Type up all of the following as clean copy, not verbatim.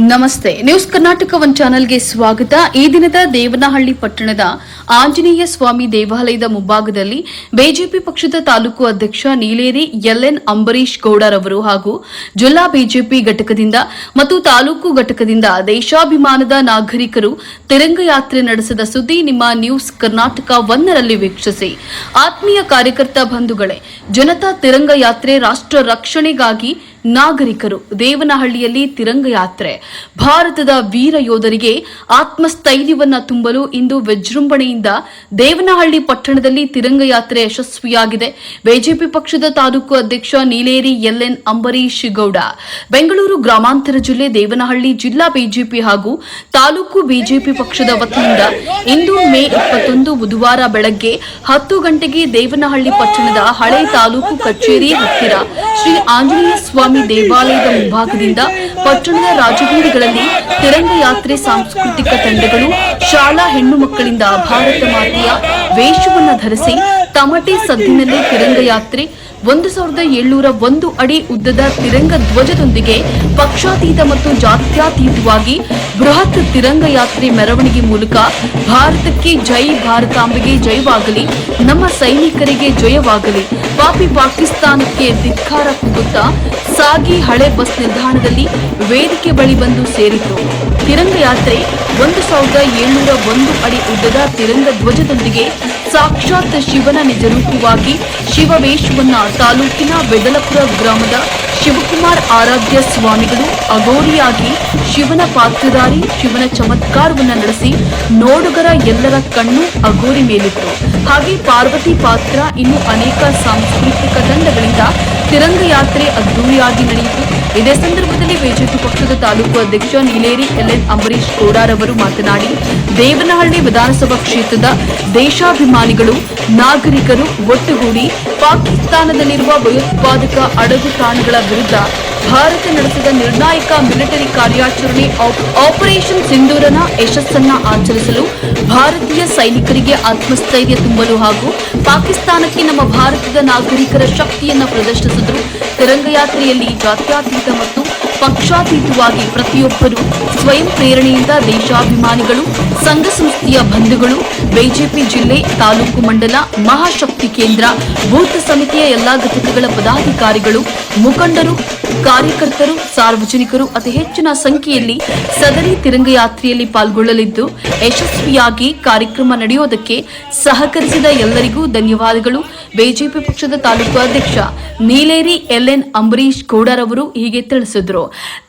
ನಮಸ್ತೆ. News Karnataka one ಚಾನೆಲ್ಗೆ ಸ್ವಾಗತ. ಈ ದಿನದ ದೇವನಹಳ್ಳಿ ಪಟ್ಟಣದ ಆಂಜನೇಯ ಸ್ವಾಮಿ ದೇವಾಲಯದ ಮುಂಭಾಗದಲ್ಲಿ ಬಿಜೆಪಿ ಪಕ್ಷದ ತಾಲೂಕು ಅಧ್ಯಕ್ಷ ನೀಲೇರಿ ಎಲ್ಎನ್ ಅಂಬರೀಶ್ ಗೌಡರವರು ಹಾಗೂ ಜಿಲ್ಲಾ ಬಿಜೆಪಿ ಘಟಕದಿಂದ ಮತ್ತು ತಾಲೂಕು ಘಟಕದಿಂದ ದೇಶಾಭಿಮಾನದ ನಾಗರಿಕರು ತಿರಂಗ ಯಾತ್ರೆ ನಡೆಸಿದ ಸುದ್ದಿ ನಿಮ್ಮ ನ್ಯೂಸ್ ಕರ್ನಾಟಕ ಒನ್ನರಲ್ಲಿ ವೀಕ್ಷಿಸಿ. ಆತ್ಮೀಯ ಕಾರ್ಯಕರ್ತ ಬಂಧುಗಳೇ, ಜನತಾ ತಿರಂಗ ಯಾತ್ರೆ ರಾಷ್ಟ್ರ ರಕ್ಷಣೆಗಾಗಿ ನಾಗರಿಕರು ದೇವನಹಳ್ಳಿಯಲ್ಲಿ ತಿರಂಗ ಯಾತ್ರೆ ಭಾರತದ ವೀರ ಯೋಧರಿಗೆ ಆತ್ಮಸ್ಥೈರ್ಯವನ್ನ ತುಂಬಲು ಇಂದು ವಿಜೃಂಭಣೆಯಿಂದ ದೇವನಹಳ್ಳಿ ಪಟ್ಟಣದಲ್ಲಿ ತಿರಂಗ ಯಾತ್ರೆ ಯಶಸ್ವಿಯಾಗಿದೆ. ಬಿಜೆಪಿ ಪಕ್ಷದ ತಾಲೂಕು ಅಧ್ಯಕ್ಷ ನೀಲೇರಿ ಎಲ್ಎನ್ ಅಂಬರೀಶ್ ಗೌಡ, ಬೆಂಗಳೂರು ಗ್ರಾಮಾಂತರ ಜಿಲ್ಲೆ ದೇವನಹಳ್ಳಿ ಜಿಲ್ಲಾ ಬಿಜೆಪಿ ಹಾಗೂ ತಾಲೂಕು ಬಿಜೆಪಿ ಪಕ್ಷದ ವತಿಯಿಂದ ಇಂದು ಮೇ 21 ಬುಧವಾರ ಬೆಳಗ್ಗೆ 10 ಗಂಟೆಗೆ ದೇವನಹಳ್ಳಿ ಪಟ್ಟಣದ ಹಳೆ ತಾಲೂಕು ಕಚೇರಿ ಹತ್ತಿರ ಶ್ರೀ ಆಂಜನೇಯ ಸ್ವಾಮಿ ದೇವಾಲಯದ ಮುಂಭಾಗದಿಂದ ಪಟ್ಟಣದ ರಾಜಬೀದಿಗಳಲ್ಲಿ ತಿರಂಗ ಯಾತ್ರೆ ಸಾಂಸ್ಕೃತಿಕ ತಂಡಗಳು ಶಾಲಾ ಹೆಣ್ಣು ಮಕ್ಕಳಿಂದ ಭಾರತ ಮಾತೆಯ ವೇಷವನ್ನು ಧರಿಸಿ ತಮಟೆ ಸದ್ದಿನಲ್ಲಿ ತಿರಂಗ ಯಾತ್ರೆ 1701 ಅಡಿ ಉದ್ದದ ತಿರಂಗ ಧ್ವಜದೊಂದಿಗೆ ಪಕ್ಷಾತೀತ ಮತ್ತು ಜಾತ್ಯತೀತವಾಗಿ ಬೃಹತ್ ತಿರಂಗ ಯಾತ್ರೆ ಮೆರವಣಿಗೆ ಮೂಲಕ ಭಾರತಕ್ಕೆ ಜೈ, ಭಾರತಾಂಬೆಗೆ ಜಯವಾಗಲಿ, ನಮ್ಮ ಸೈನಿಕರಿಗೆ ಜಯವಾಗಲಿ, ಪಾಪಿ ಪಾಕಿಸ್ತಾನಕ್ಕೆ ಧಿಕ್ಕಾರ ಕೂಗುತ್ತಾ ಸಾಗಿ ಹಳೆ ಬಸ್ ನಿಲ್ದಾಣದಲ್ಲಿ ವೇದಿಕೆ ಬಳಿ ಬಂದು ಸೇರಿತು. ತಿರಂಗ ಯಾತ್ರೆ 1701 ಅಡಿ ಉದ್ದದ ತಿರಂಗ ಧ್ವಜದೊಂದಿಗೆ ಸಾಕ್ಷಾತ್ ಶಿವನ ನಿಜರೂಪವಾಗಿ ಶಿವವೇಷವನ್ನ ತಾಲೂಕಿನ ಬೆದಲಪುರ ಗ್ರಾಮದ ಶಿವಕುಮಾರ್ ಆರಾಧ್ಯ ಸ್ವಾಮಿಗಳು ಅಗೋರಿಯಾಗಿ ಶಿವನ ಪಾತ್ರಧಾರಿ ಶಿವನ ಚಮತ್ಕಾರವನ್ನ ನಡೆಸಿ ನೋಡುಗರ ಎಲ್ಲರ ಕಣ್ಣು ಅಗೋರಿ ಮೇಲಿತ್ತು. ಹಾಗೆ ಪಾರ್ವತಿ ಪಾತ್ರ ಇನ್ನು ಅನೇಕ ಸಾಂಸ್ಕೃತಿಕ ತಂಡಗಳಿಂದ ತಿರಂಗ ಯಾತ್ರೆ ಅದ್ದೂರಿಯಾಗಿ ನಡೆಯಿತು. ಇದೇ ಸಂದರ್ಭದಲ್ಲಿ ಬಿಜೆಪಿ ಪಕ್ಷದ ತಾಲೂಕು ಅಧ್ಯಕ್ಷ ನೀಲೇರಿ ಎಲ್ಎನ್ ಅಂಬರೀಶ್ ಗೌಡರವರು ಮಾತನಾಡಿ, ದೇವನಹಳ್ಳಿ ವಿಧಾನಸಭಾ ಕ್ಷೇತ್ರದ ದೇಶಾಭಿಮಾನಿಗಳು ನಾಗರಿಕರು ಒಟ್ಟುಗೂಡಿ ಪಾಕಿಸ್ತಾನದಲ್ಲಿರುವ ಭಯೋತ್ಪಾದಕ ಅಡಗುತಾಣಗಳ ವಿರುದ್ಧ ಭಾರತ ನಡೆಸಿದ ನಿರ್ಣಾಯಕ ಮಿಲಿಟರಿ ಕಾರ್ಯಾಚರಣೆ ಆಪರೇಷನ್ ಸಿಂಧೂರನ ಯಶಸ್ಸನ್ನ ಆಚರಿಸಲು ಭಾರತೀಯ ಸೈನಿಕರಿಗೆ ಆತ್ಮಸ್ಥೈರ್ಯ ತುಂಬಲು ಹಾಗೂ ಪಾಕಿಸ್ತಾನಕ್ಕೆ ನಮ್ಮ ಭಾರತದ ನಾಗರಿಕರ ಶಕ್ತಿಯನ್ನು ಪ್ರದರ್ಶಿಸಿದರು. ತಿರಂಗ ಯಾತ್ರೆಯಲ್ಲಿ ಜಾತ್ಯತೀತ ಮತ್ತು ಪಕ್ಷಾತೀತವಾಗಿ ಪ್ರತಿಯೊಬ್ಬರು ಸ್ವಯಂ ಪ್ರೇರಣೆಯಿಂದ ದೇಶಾಭಿಮಾನಿಗಳು, ಸಂಘ ಸಂಸ್ಥೆಯ ಬಂಧುಗಳು, ಬಿಜೆಪಿ ಜಿಲ್ಲೆ, ತಾಲೂಕು ಮಂಡಲ, ಮಹಾಶಕ್ತಿ ಕೇಂದ್ರ, ಬೂತ್ ಸಮಿತಿಯ ಎಲ್ಲಾ ಘಟಕಗಳ ಪದಾಧಿಕಾರಿಗಳು, ಮುಖಂಡರು, ಕಾರ್ಯಕರ್ತರು, ಸಾರ್ವಜನಿಕರು ಅತಿ ಹೆಚ್ಚಿನ ಸಂಖ್ಯೆಯಲ್ಲಿ ಸದರಿ ತಿರಂಗ ಯಾತ್ರೆಯಲ್ಲಿ ಪಾಲ್ಗೊಳ್ಳಲಿದ್ದು ಯಶಸ್ವಿಯಾಗಿ ಕಾರ್ಯಕ್ರಮ ನಡೆಯುವುದಕ್ಕೆ ಸಹಕರಿಸಿದ ಎಲ್ಲರಿಗೂ ಧನ್ಯವಾದಗಳು. ಬಿಜೆಪಿ ಪಕ್ಷದ ತಾಲೂಕು ಅಧ್ಯಕ್ಷ ನೀಲೇರಿ ಎಲ್ಎನ್ ಅಂಬರೀಶ್ ಗೌಡರವರು ಹೀಗೆ ತಿಳಿಸಿದರು.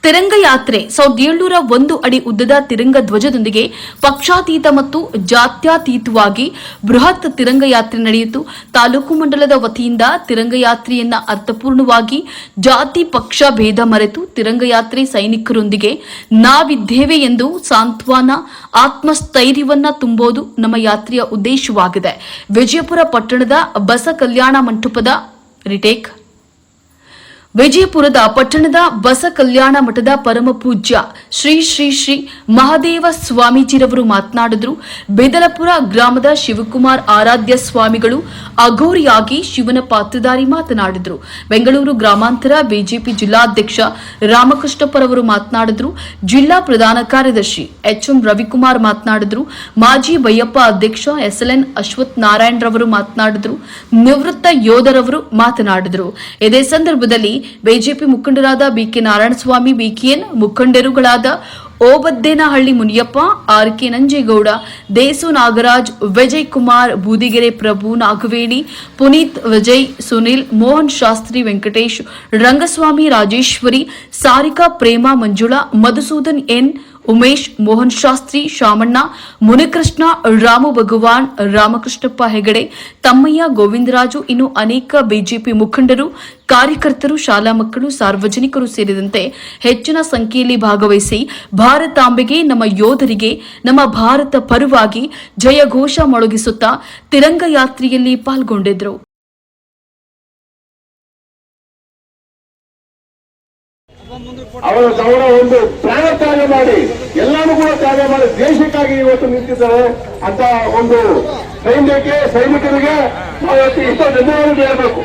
ತಿರಂಗ ಯಾತ್ರೆ 1701 ಅಡಿ ಉದ್ದದ ತಿರಂಗ ಧ್ವಜದೊಂದಿಗೆ ಪಕ್ಷಾತೀತ ಮತ್ತು ಜಾತ್ಯತೀತವಾಗಿ ಬೃಹತ್ ತಿರಂಗ ಯಾತ್ರೆ ನಡೆಯಿತು. ತಾಲೂಕು ಮಂಡಲದ ವತಿಯಿಂದ ತಿರಂಗ ಯಾತ್ರೆಯನ್ನ ಅರ್ಥಪೂರ್ಣವಾಗಿ ಜಾತಿ ಪಕ್ಷ ಭೇದ ಮರೆತು ತಿರಂಗ ಯಾತ್ರೆ ಸೈನಿಕರೊಂದಿಗೆ ನಾವಿದ್ದೇವೆ ಎಂದು ಸಾಂತ್ವನ, ಆತ್ಮಸ್ಥೈರ್ಯವನ್ನ ತುಂಬೋದು ನಮ್ಮ ಯಾತ್ರೆಯ ಉದ್ದೇಶವಾಗಿದೆ. ವಿಜಯಪುರ ಪಟ್ಟಣದ ಬಸ ಕಲ್ಯಾಣ ಮಂಟಪದ ವಿಜಯಪುರದ ಪಟ್ಟಣದ ಬಸ ಕಲ್ಯಾಣ ಮಠದ ಪರಮ ಪೂಜ್ಯ ಶ್ರೀ ಶ್ರೀ ಶ್ರೀ ಮಹಾದೇವ ಸ್ವಾಮೀಜಿರವರು ಮಾತನಾಡಿದರು. ಬೆದಲಪುರ ಗ್ರಾಮದ ಶಿವಕುಮಾರ್ ಆರಾಧ್ಯ ಸ್ವಾಮಿಗಳು ಅಘೋರಿಯಾಗಿ ಶಿವನ ಪಾತ್ರಧಾರಿ ಮಾತನಾಡಿದರು. ಬೆಂಗಳೂರು ಗ್ರಾಮಾಂತರ ಬಿಜೆಪಿ ಜಿಲ್ಲಾಧ್ಯಕ್ಷ ರಾಮಕೃಷ್ಣಪ್ಪರವರು ಮಾತನಾಡಿದರು. ಜಿಲ್ಲಾ ಪ್ರಧಾನ ಕಾರ್ಯದರ್ಶಿ ಎಚ್ಎಂ ರವಿಕುಮಾರ್ ಮಾತನಾಡಿದರು. ಮಾಜಿ ಬೈಯಪ್ಪ ಅಧ್ಯಕ್ಷ ಎಸ್ಎಲ್ಎನ್ ಅಶ್ವಥ್ ನಾರಾಯಣ್ ರವರು ಮಾತನಾಡಿದರು. ನಿವೃತ್ತ ಯೋಧರವರು ಮಾತನಾಡಿದರು. ಇದೇ ಸಂದರ್ಭದಲ್ಲಿ ಬಿಜೆಪಿ ಮುಖಂಡರಾದ ಬಿಕೆ ನಾರಾಯಣಸ್ವಾಮಿ, ಬಿಕೆಎನ್ ಮುಖಂಡರುಗಳಾದ ಓಬದ್ದೇನಹಳ್ಳಿ ಮುನಿಯಪ್ಪ, ಆರ್ಕೆ ನಂಜೇಗೌಡ, ದೇಸು ನಾಗರಾಜ್, ವಿಜಯ್ ಕುಮಾರ್, ಬೂದಿಗೆರೆ ಪ್ರಭು, ನಾಗವೇಣಿ, ಪುನೀತ್, ವಿಜಯ್, ಸುನಿಲ್, ಮೋಹನ್ ಶಾಸ್ತ್ರಿ, ವೆಂಕಟೇಶ್, ರಂಗಸ್ವಾಮಿ, ರಾಜೇಶ್ವರಿ, ಸಾರಿಕಾ, ಪ್ರೇಮ, ಮಂಜುಳಾ, ಮಧುಸೂದನ್ ಎನ್, ಉಮೇಶ್, ಮೋಹನ್ ಶಾಸ್ತ್ರಿ, ಶಾಮಣ್ಣ, ಮುನಿಕೃಷ್ಣ, ರಾಮು ಭಗವಾನ್, ರಾಮಕೃಷ್ಣಪ್ಪ ಹೆಗಡೆ, ತಮ್ಮಯ್ಯ, ಗೋವಿಂದರಾಜು, ಇನ್ನು ಅನೇಕ ಬಿಜೆಪಿ ಮುಖಂಡರು, ಕಾರ್ಯಕರ್ತರು, ಶಾಲಾ ಮಕ್ಕಳು, ಸಾರ್ವಜನಿಕರು ಸೇರಿದಂತೆ ಹೆಚ್ಚಿನ ಸಂಖ್ಯೆಯಲ್ಲಿ ಭಾಗವಹಿಸಿ ಭಾರತಾಂಬೆಗೆ, ನಮ್ಮ ಯೋಧರಿಗೆ, ನಮ್ಮ ಭಾರತ ಪರವಾಗಿ ಜಯಘೋಷ ಮೊಳಗಿಸುತ್ತಾ ತಿರಂಗ ಯಾತ್ರೆಯಲ್ಲಿ ಪಾಲ್ಗೊಂಡಿದ್ದರು. ಅವರ ಒಂದು ಪ್ರಾಣ ತ್ಯಾಗ ಮಾಡಿ ಎಲ್ಲಾನು ಕೂಡ ತ್ಯಾಗ ಮಾಡಿ ದೇಶಕ್ಕಾಗಿ ಇವತ್ತು ನಿಂತಿದ್ದಾರೆ ಅಂತ ಒಂದು ಸೈನಿಕರಿಗೆ ನಾವು ಇಷ್ಟು ಧನ್ಯವಾದ ಹೇಳಬೇಕು.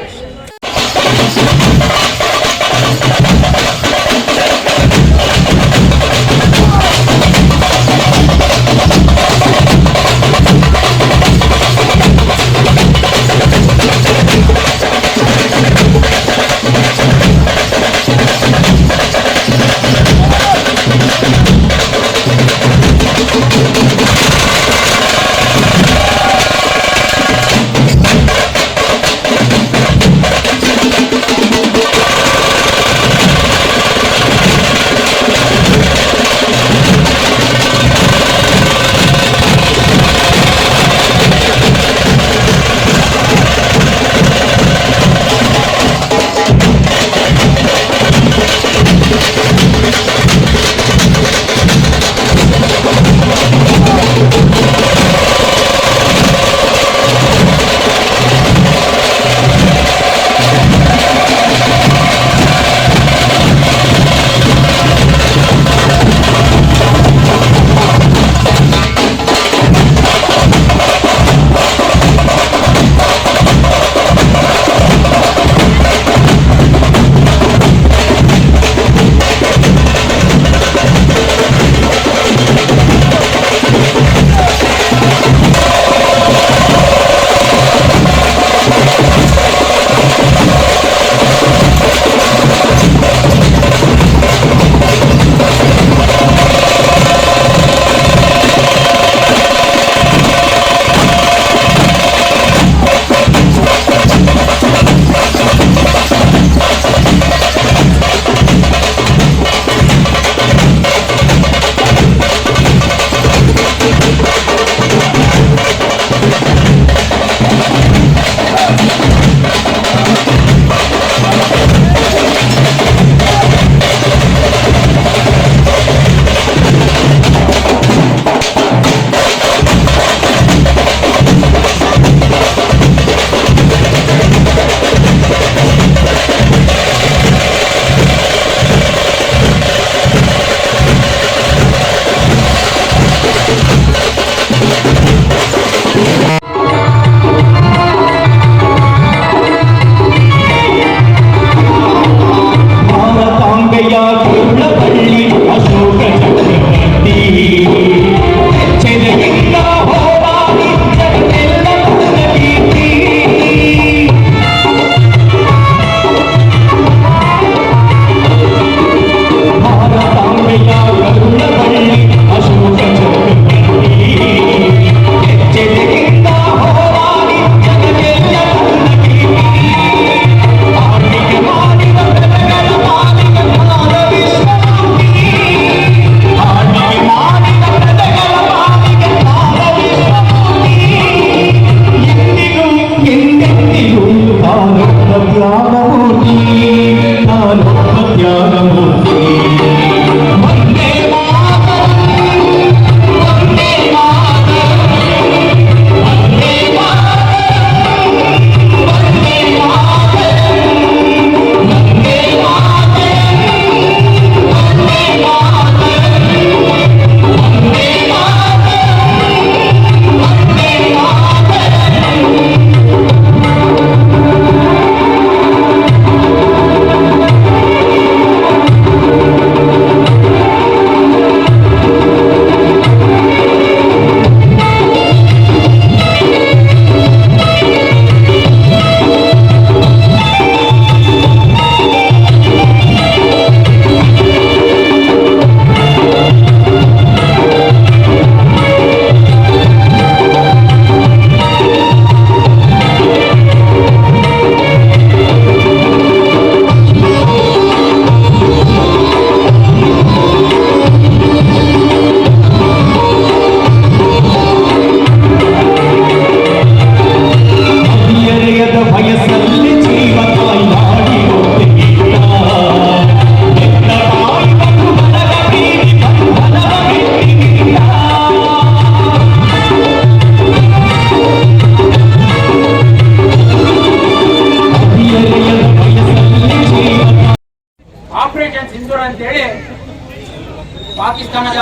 ಪಾಕಿಸ್ತಾನದ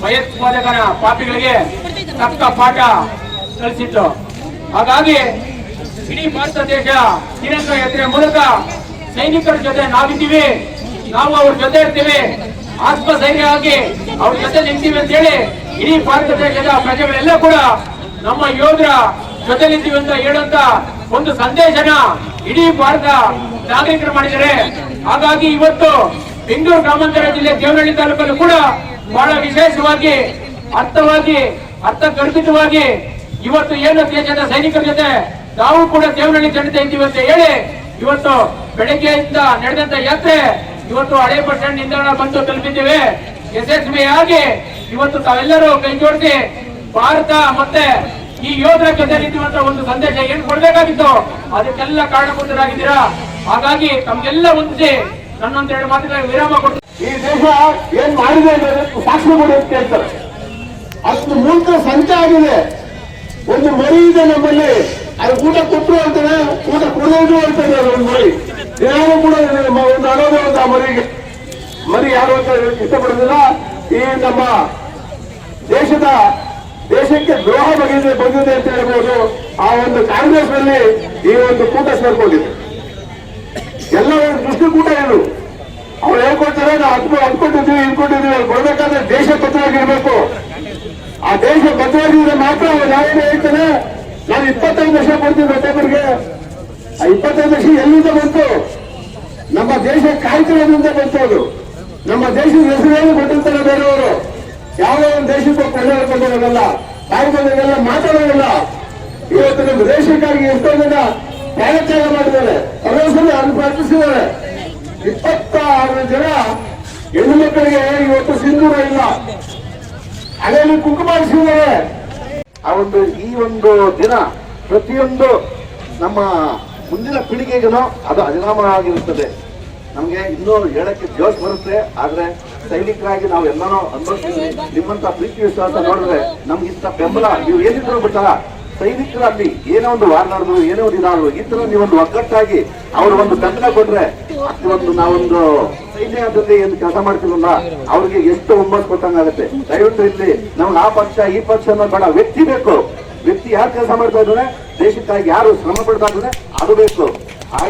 ಭಯೋತ್ಪಾದಕನ ಪಾಪಿಗಳಿಗೆ ತಕ್ಕ ಪಾಠ ಕಲಿಸಿತ್ತು. ಹಾಗಾಗಿ ಇಡೀ ಭಾರತ ದೇಶ ತಿರಂಗ ಯಾತ್ರೆ ಮೂಲಕ ಸೈನಿಕರ ಜೊತೆ ನಾವಿದ್ದೀವಿ, ನಾವು ಅವ್ರ ಜೊತೆ ಇರ್ತೀವಿ, ಆತ್ಮಧೈರ್ಯ ಆಗಿ ಅವ್ರ ಜೊತೆ ನಿಂತೀವಿ ಅಂತ ಹೇಳಿ ಇಡೀ ಭಾರತ ದೇಶದ ಪ್ರಜೆಗಳೆಲ್ಲ ಕೂಡ ನಮ್ಮ ಯೋಧರ ಜೊತೆ ನಿಂತೀವಿ ಅಂತ ಹೇಳುವಂತ ಒಂದು ಸಂದೇಶನ ಇಡೀ ಭಾರತ ನಾಗರಿಕರು ಮಾಡಿದ್ದಾರೆ. ಹಾಗಾಗಿ ಇವತ್ತು ಬೆಂಗಳೂರು ಗ್ರಾಮಾಂತರ ಜಿಲ್ಲೆ ದೇವನಹಳ್ಳಿ ತಾಲೂಕಲ್ಲೂ ಕೂಡ ಬಹಳ ವಿಶೇಷವಾಗಿ ಅರ್ಥಗರ್ಭಿತವಾಗಿ ಇವತ್ತು ಏನು ದೇಶದ ಸೈನಿಕರ ಜೊತೆ ನಾವು ಕೂಡ ದೇವನಹಳ್ಳಿ ಜನತೆ ಇದ್ದೀವಿ ಅಂತ ಹೇಳಿ ಇವತ್ತು ಬೆಳಗ್ಗೆಯಿಂದ ನಡೆದಂತ ಯಾತ್ರೆ ಇವತ್ತು ಹಳೆ ಬಸ್ ಸ್ಟ್ಯಾಂಡ್ ನಿಲ್ದಾಣ ಬಂದು ತಲುಪಿದ್ದೇವೆ. ಯಶಸ್ವಿಯಾಗಿ ಇವತ್ತು ತಾವೆಲ್ಲರೂ ಕೈ ಜೋಡಿಸಿ ಭಾರತ ಮತ್ತೆ ಈ ಯೋಧರ ಜೊತೆ ನಿಂತಿರುವಂತ ಒಂದು ಸಂದೇಶ ಏನ್ ಕೊಡ್ಬೇಕಾಗಿತ್ತು ಅದಕ್ಕೆಲ್ಲ ಕಾರಣಭೂತರಾಗಿದ್ದೀರಾ. ಹಾಗಾಗಿ ತಮ್ಗೆಲ್ಲ ಹೊಂದಿಸಿ ನನ್ನೊಂದೆರಡು ಮಾತುಗಳ ವಿರಾಮ ಕೊಡ್ತೀನಿ. ಈ ದೇಶ ಏನ್ ಮಾಡಿದೆ ಅನ್ನೋದಕ್ಕೆ ಸಾಕ್ಷಿ ಕೊಡಿ ಅಂತ ಹೇಳ್ತಾರೆ. ಅಷ್ಟು ಮೂಲಕ ಸಂಚೆ ಆಗಿದೆ. ಒಂದು ಮರಿ ಇದೆ ನಮ್ಮಲ್ಲಿ, ಅದು ಊಟ ಕೊಟ್ಟರು ಅಂತಾನೆ, ಊಟ ಕೊಡೋದು ಅಂತಾನೆ. ಒಂದು ಮರಿ ಏನಾದ್ರು ಕೂಡ ಒಂದು ಅಳೋದು ಅಂತ ಆ ಮರಿ ಯಾರು ಅಂತ ಇಷ್ಟಪಡೋದಿಲ್ಲ. ಈ ನಮ್ಮ ದೇಶಕ್ಕೆ ದ್ರೋಹ ಬಂದಿದೆ ಅಂತ ಹೇಳ್ಬೋದು. ಆ ಒಂದು ಕಾಂಗ್ರೆಸ್ ನಲ್ಲಿ ಈ ಒಂದು ಕೂಟ ಸೇರ್ಕೊಂಡಿದೆ. ಎಲ್ಲ ಒಂದು ದೃಷ್ಟಿಕೂಟ ಏನು ಅವ್ರು ಹೇಳ್ಕೊಡ್ತಾರೆ, ನಾವು ಅನ್ಕೊಂಡಿದ್ವಿ ಇನ್ಕೊಂಡಿದ್ವಿ. ಕೊಡ್ಬೇಕಾದ್ರೆ ದೇಶ ಬದ್ಧವಾಗಿರ್ಬೇಕು. ಆ ದೇಶ ಬದ್ಧವಾಗಿದ್ರೆ ಮಾತ್ರ ಅವ್ರು ನಾವೇನು ಹೇಳ್ತಾನೆ, ನಾನು 25 ಲಕ್ಷ ಕೊಡ್ತೀನಿ ಪ್ರತಿಯೊಬ್ಬರಿಗೆ. ಆ 25 ಲಕ್ಷ ಎಲ್ಲಿಂದ ಬಂತು? ನಮ್ಮ ದೇಶ ಕಾಯ್ತಿರೋದ್ರಿಂದ ಬಂತು. ಅದು ನಮ್ಮ ದೇಶದ ಹೆಸರೇನು ಕೊಟ್ಟಿರ್ತಾರೆ ಬೇರೆಯವರು. ಯಾವುದೋ ಒಂದು ದೇಶಕ್ಕೆ ಪ್ರಜೆಗಳು ಬಂದಿರೋದಲ್ಲ, ಕಾಯ್ದೆಲ್ಲ ಮಾತಾಡೋದಿಲ್ಲ. ಇವತ್ತು ನಮ್ಮ ದೇಶಕ್ಕಾಗಿ ಎಷ್ಟೋ ಜನ ತ್ಯಾಗ ಮಾಡಿದ್ದಾರೆ, ಸರ್ವಸ್ವಲ್ಲಿ ಅರ್ಪಿಸಿದ್ದಾರೆ. 26 ಜನ ಹೆಣ್ಣು ಮಕ್ಕಳಿಗೆ ಇವತ್ತು ಸಿಂಧೂರ ಇಲ್ಲ, ಅದರಲ್ಲಿ ಕುಂಕುಮ ಮಾಡಿಸಿದ್ದಾರೆ. ಈ ಒಂದು ದಿನ ಪ್ರತಿಯೊಂದು ನಮ್ಮ ಮುಂದಿನ ಪೀಳಿಗೆಗೂ ಅದು ಅಜರಾಮರವಾಗಿರುತ್ತದೆ. ನಮ್ಗೆ ಇನ್ನೂ ಹೇಳಕ್ಕೆ ಜೋಶ್ ಬರುತ್ತೆ. ಆದ್ರೆ ಸೈನಿಕರಾಗಿ ನಾವು ಎಲ್ಲಾನು ಅನುಭವಿಸ್ತೀವಿ. ನಿಮ್ಮಂತ ಪ್ರೀತಿ ವಿಶ್ವಾಸ ನೋಡಿದ್ರೆ ನಮ್ಗಿಂತ ಬೆಂಬಲ ನೀವು ಏನಿದ್ರು ಬಿಟ್ಟ ಸೈನಿಕರಲ್ಲಿ ಏನೋ ಒಂದು ವಾರ ನಡೆದ್ರು, ಏನೋ ಒಂದು ಇದಾದ್ರು, ಈ ತರ ನೀವೊಂದು ಒಗ್ಗಟ್ಟಾಗಿ ಅವ್ರ ಒಂದು ಬೆಂಬಲ ಕೊಟ್ರೆ ಒಂದು ನಾವೊಂದು ಸೈನ್ಯ ಜೊತೆ ಏನು ಕೆಲಸ ಮಾಡ್ತೀವಲ್ಲ ಅವ್ರಿಗೆ ಎಷ್ಟು ಹುಮ್ಮಸ್ ಕೊಟ್ಟಂಗಾಗತ್ತೆ. ದಯವಿಟ್ಟು ಇಲ್ಲಿ ನಮ್ಗೆ ಆ ಪಕ್ಷ ಈ ಪಕ್ಷ ಅನ್ನೋದು ಬೇಡ, ವ್ಯಕ್ತಿ ಬೇಕು. ವ್ಯಕ್ತಿ ಯಾರು ಕೆಲಸ ಮಾಡ್ತಾ ಇದ್ದಾರೆ, ದೇಶಕ್ಕಾಗಿ ಯಾರು ಶ್ರಮ ಪಡ್ತಾ ಇದ್ದಾರೆ ಅದು ಬೇಕು.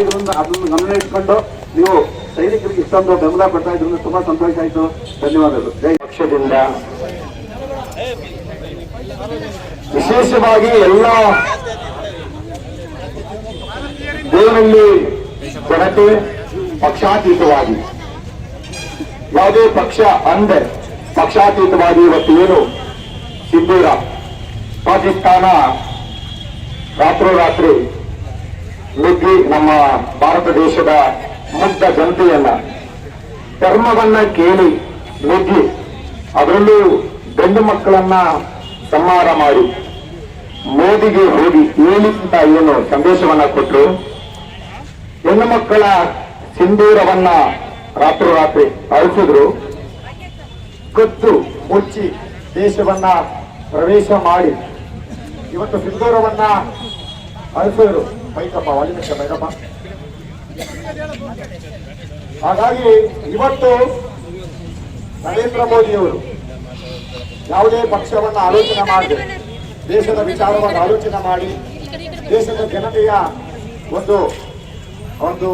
ಇದರಿಂದ ಅದನ್ನು ಗಮನ ಇಟ್ಕೊಂಡು ನೀವು ಸೈನಿಕರಿಗೆ ಇಷ್ಟೊಂದು ಬೆಂಬಲ ಕೊಡ್ತಾ ಇದ್ರಿಂದ ತುಂಬಾ ಸಂತೋಷ ಆಯ್ತು. ಧನ್ಯವಾದಗಳು. ಜೈ ಪಕ್ಷದಿಂದ ವಿಶೇಷವಾಗಿ ಎಲ್ಲ ದೇವರಲ್ಲಿ ಜನತೆ ಪಕ್ಷಾತೀತವಾಗಿ ಯಾವುದೇ ಪಕ್ಷ ಅಂದೆ ಪಕ್ಷಾತೀತವಾಗಿ ಇವತ್ತು ಏನು ಸಿಂಧೂರ ಪಾಕಿಸ್ತಾನ ರಾತ್ರೋರಾತ್ರಿ ನುಗ್ಗಿ ನಮ್ಮ ಭಾರತ ದೇಶದ ಮುಗ್ಧ ಜನತೆಯನ್ನ ಧರ್ಮವನ್ನ ಕೇಳಿ ನುಗ್ಗಿ ಅದರಲ್ಲೂ ಗಂಡು ಮಕ್ಕಳನ್ನ ಸಂಹಾರ ಮಾಡಿ ಮೋದಿಗೆ ಹೋಗಿ ಹೇಳಿ ಅಂತ ಏನು ಸಂದೇಶವನ್ನ ಕೊಟ್ಟರು. ಹೆಣ್ಣು ಮಕ್ಕಳ ಸಿಂಧೂರವನ್ನ ರಾತ್ರೋರಾತ್ರಿ ಅಳಿಸಿದ್ರು. ಕದ್ದು ಮುಚ್ಚಿ ದೇಶವನ್ನ ಪ್ರವೇಶ ಮಾಡಿ ಇವತ್ತು ಸಿಂಧೂರವನ್ನ ಅಳಿಸಿದ್ರು. ಬೈಕಪ್ಪ ಒಳ್ಳೆ ಬೈಕಪ್ಪ. ಹಾಗಾಗಿ ಇವತ್ತು ನರೇಂದ್ರ ಮೋದಿಯವರು ಯಾವುದೇ ಪಕ್ಷವನ್ನ ಆಲೋಚನೆ ಮಾಡದೆ ದೇಶದ ವಿಚಾರವನ್ನು ಆಲೋಚನೆ ಮಾಡಿ ದೇಶದ ಜನತೆಯ ಒಂದು ಒಂದು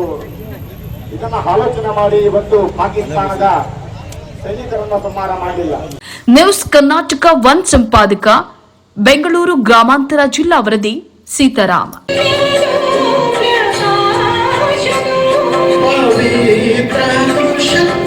ಇದನ್ನ ಆಲೋಚನೆ ಮಾಡಿ ಇವತ್ತು ಪಾಕಿಸ್ತಾನದ ಸೈನಿಕರನ್ನ ಸಂಹಾರ ಮಾಡಿಲ್ಲ. ನ್ಯೂಸ್ ಕರ್ನಾಟಕ 1 ಸಂಪಾದಕ ಬೆಂಗಳೂರು ಗ್ರಾಮಾಂತರ ಜಿಲ್ಲಾ ವರದಿ ಸೀತಾರಾಮ. Pavitra